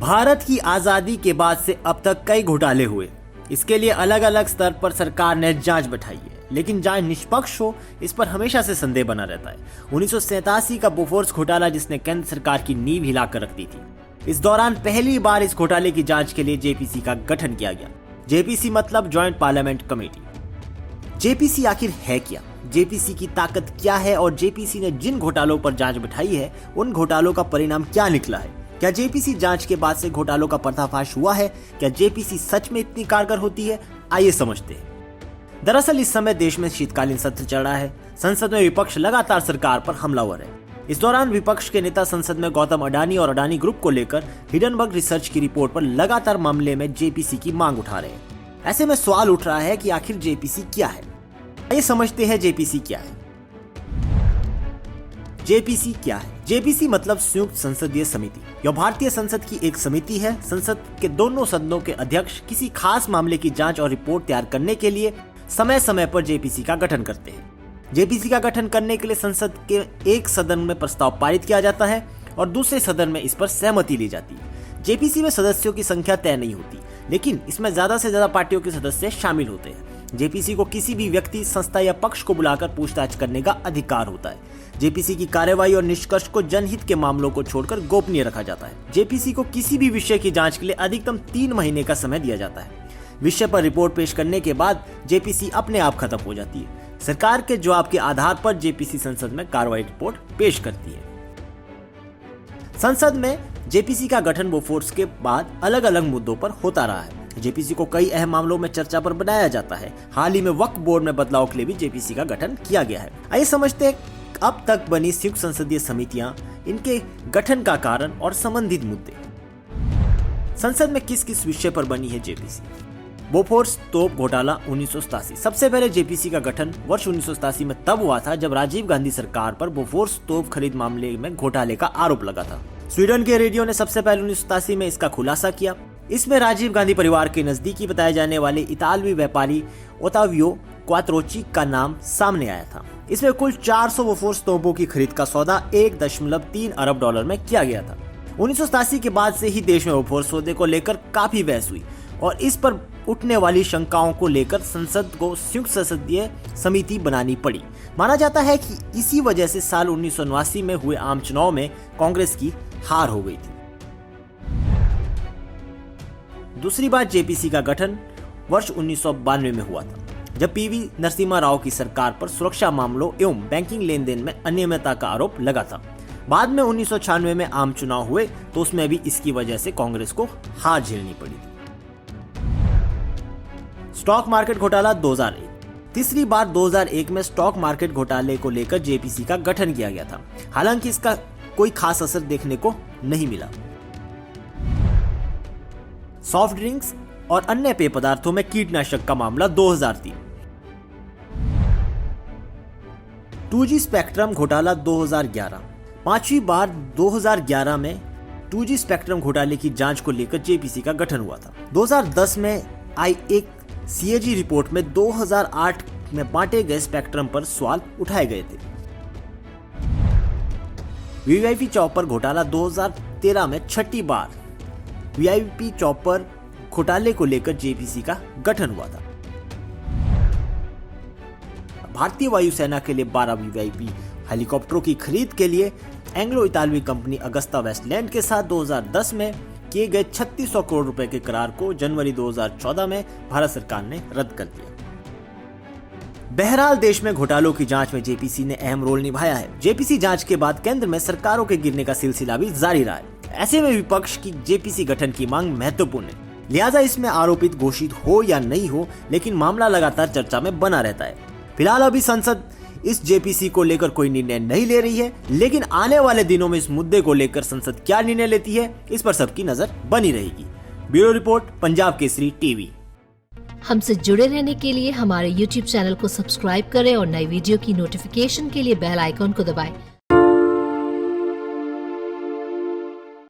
भारत की आजादी के बाद से अब तक कई घोटाले हुए। इसके लिए अलग अलग स्तर पर सरकार ने जांच बैठाई है, लेकिन जांच निष्पक्ष हो इस पर हमेशा से संदेह बना रहता है। 1987 का बोफोर्स घोटाला जिसने केंद्र सरकार की नींव हिलाकर रख दी थी, इस दौरान पहली बार इस घोटाले की जांच के लिए जेपीसी का गठन किया गया। जेपीसी मतलब ज्वाइंट पार्लियामेंट कमेटी। जेपीसी आखिर है क्या, जेपीसी की ताकत क्या है और जेपीसी ने जिन घोटालों पर जांच बैठाई है उन घोटालों का परिणाम क्या निकला है? क्या जेपीसी जांच के बाद से घोटालों का पर्दाफाश हुआ है? क्या जेपीसी सच में इतनी कारगर होती है? आइए समझते हैं। दरअसल इस समय देश में शीतकालीन सत्र चल रहा है। संसद में विपक्ष लगातार सरकार पर हमलावर है। इस दौरान विपक्ष के नेता संसद में गौतम अडानी और अडानी ग्रुप को लेकर हिडनबर्ग रिसर्च की रिपोर्ट पर लगातार मामले में जेपीसी की मांग उठा रहे हैं। ऐसे में सवाल उठ रहा है कि आखिर जेपीसी क्या है। आइए समझते हैं जेपीसी क्या है। जेपीसी क्या है? जेपीसी मतलब संयुक्त संसदीय समिति। यह भारतीय संसद की एक समिति है। संसद के दोनों सदनों के अध्यक्ष किसी खास मामले की जांच और रिपोर्ट तैयार करने के लिए समय समय पर जेपीसी का गठन करते हैं। जेपीसी का गठन करने के लिए संसद के एक सदन में प्रस्ताव पारित किया जाता है और दूसरे सदन में इस पर सहमति ली जाती है। जेपीसी में सदस्यों की संख्या तय नहीं होती, लेकिन इसमें ज्यादा से ज्यादा पार्टियों के सदस्य शामिल होते हैं। जेपीसी को किसी भी व्यक्ति, संस्था या पक्ष को बुलाकर पूछताछ करने का अधिकार होता है। जेपीसी की कार्यवाही और निष्कर्ष को जनहित के मामलों को छोड़कर गोपनीय रखा जाता है। जेपीसी को किसी भी विषय की जांच के लिए अधिकतम 3 महीने का समय दिया जाता है। विषय पर रिपोर्ट पेश करने के बाद जेपीसी अपने आप खत्म हो जाती है। सरकार के जवाब के आधार पर जेपीसी संसद में कार्रवाई रिपोर्ट पेश करती है। संसद में जेपीसी का गठन बोफोर्स के बाद अलग अलग मुद्दों पर होता रहा है। जेपीसी को कई अहम मामलों में चर्चा पर बनाया जाता है। हाल ही में वक्फ बोर्ड में बदलाव के लिए भी जेपीसी का गठन किया गया है। आइए समझते हैं अब तक बनी संयुक्त संसदीय समितियां, इनके गठन का कारण और संबंधित मुद्दे। संसद में किस किस विषय पर बनी है जेपीसी? बोफोर्स तोप घोटाला 1987। सबसे पहले जेपीसी का गठन वर्ष 1987 में तब हुआ था जब राजीव गांधी सरकार पर बोफोर्स तोप खरीद मामले में घोटाले का आरोप लगा था। स्वीडन के रेडियो ने सबसे पहले 1987 में इसका खुलासा किया। इसमें राजीव गांधी परिवार के नजदीकी बताए जाने वाले इतालवी व्यापारी ओतावियो क्वात्रोची का नाम सामने आया था। इसमें कुल 400 बोफोर्स तोपों की खरीद का सौदा 1.3 अरब डॉलर में किया गया था। 1987 के बाद से ही देश में बोफोर्स सौदे को लेकर काफी बहस हुई और इस पर उठने वाली शंकाओं को लेकर संसद को संयुक्त संसदीय समिति बनानी पड़ी। माना जाता है कि इसी वजह से साल 1989 में हुए आम चुनाव में कांग्रेस की हार हो गई थी। दूसरी बार जेपीसी का गठन वर्ष 1992 में हुआ था, जब पीवी नरसिम्हा राव की सरकार पर सुरक्षा मामलों एवं बैंकिंग लेन देन में अनियमितता का आरोप लगा था। बाद में 1996 में आम चुनाव हुए तो उसमें भी इसकी वजह से कांग्रेस को हार झेलनी पड़ी थी। स्टॉक मार्केट घोटाला 2001। तीसरी बार 2001 में स्टॉक मार्केट घोटाले को लेकर जेपीसी का गठन किया गया था। हालांकि इसका कोई खास असर देखने को नहीं मिला। सॉफ्ट ड्रिंक्स और अन्य पेय पदार्थों में कीटनाशक का मामला 2003। 2G स्पेक्ट्रम घोटाला 2011। पांचवी बार 2011 में 2G स्पेक्ट्रम घोटाले की जांच को लेकर जेपीसी का गठन हुआ था। 2010 में आई एक CAG रिपोर्ट में 2008 में बांटे गए स्पेक्ट्रम पर सवाल उठाए गए थे। वीआईपी चॉपर घोटाला 2013 में छठी बार वीआईपी चॉपर घोटाले को लेकर जेपीसी का गठन हुआ था। भारतीय वायुसेना के लिए 12 वीआईपी हेलीकॉप्टरों की खरीद के लिए एंग्लो इतालवी कंपनी अगस्ता वेस्टलैंड के साथ 2010 में किए गए 3600 करोड़ रुपए के करार को जनवरी 2014 में भारत सरकार ने रद्द कर दिया। बहरहाल देश में घोटालों की जांच में जेपीसी ने अहम रोल निभाया है। जेपीसी जांच के बाद केंद्र में सरकारों के गिरने का सिलसिला भी जारी रहा है। ऐसे में विपक्ष की जेपीसी गठन की मांग महत्वपूर्ण है। लिहाजा इसमें आरोपित घोषित हो या नहीं हो, लेकिन मामला लगातार चर्चा में बना रहता है। फिलहाल अभी संसद इस जेपीसी को लेकर कोई निर्णय नहीं ले रही है, लेकिन आने वाले दिनों में इस मुद्दे को लेकर संसद क्या निर्णय लेती है, इस पर सबकी नजर बनी रहेगी। Bureau report, Punjab Kesari TV. हमसे जुड़े रहने के लिए हमारे YouTube चैनल को सब्सक्राइब करें और नई वीडियो की नोटिफिकेशन के लिए बेल आइकॉन को दबाएं।